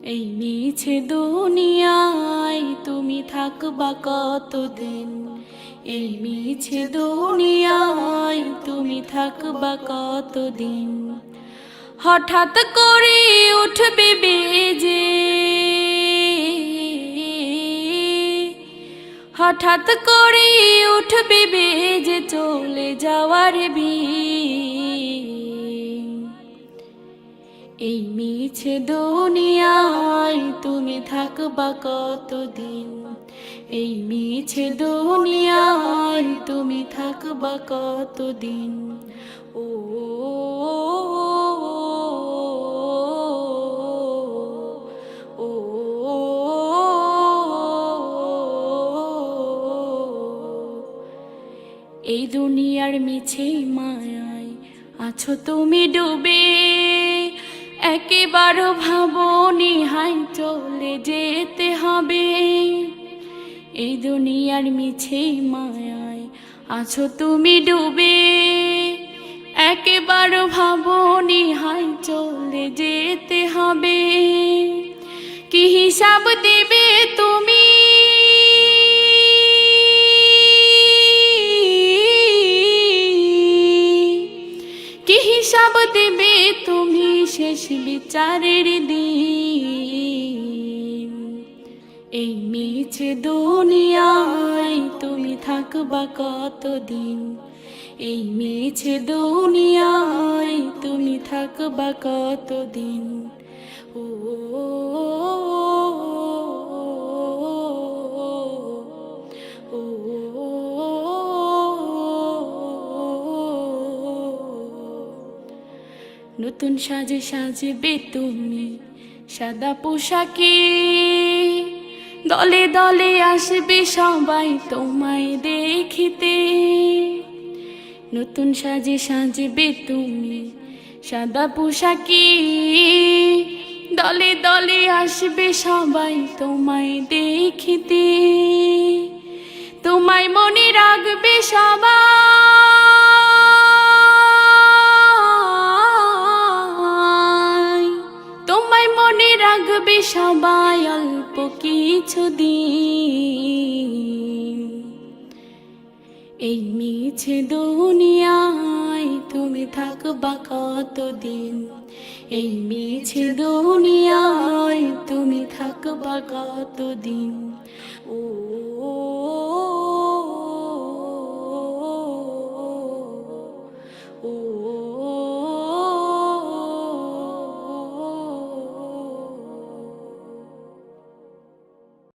এই মিছে দুনিয়ায় তুমি থাকবা কতদিন? এই মিছে দুনিয়ায় তুমি থাকবা কতদিন? হঠাৎ করে উঠবে বেজে, হঠাৎ করে উঠবে বেজে চলে যাওয়ার বিন। এই মিছে দুনিয়ায় তুমি থাকবা কতদিন? এই মিছে দুনিয়ায় তুমি থাকবা কতদিন? ও ও এই দুনিয়ার মিছে মায়ায় আছো তুমি ডুবে, একেবারও ভাবনি হাই চলে যেতে হবে। এই দুনিয়ার মিছে মায়ায় আছো তুমি ডুবে, একেবারও ভাবনি হাই চলে যেতে হবে। কি হিসাব দেবে তুমি? কি হিসাব দেবে তুমি শেষ বিচারের দিন? এই মিছে দুনিয়ায় তুমি থাকবা কতদিন? এই মিছে দুনিয়ায় তুমি থাকবা কতদিন? ও নতুন সাজে সাজবে তুমি সাদা পোশাকে, দলে দলে আসবে সবাই তোমায় দেখিতে। নতুন সাজে সাজবে তুমি সাদা পোশাকে, দলে দলে আসবে সবাই তোমায় দেখিতে। তোমায় মনে রাখবে সবাই, তোমায় মনে রাখবে সবাই অল্প কিছুদিন। এই মিছে দুনিয়ায় তুমি থাকবা কতদিন? এই মিছে দুনিয়ায় তুমি থাকবা কতদিন? ও ও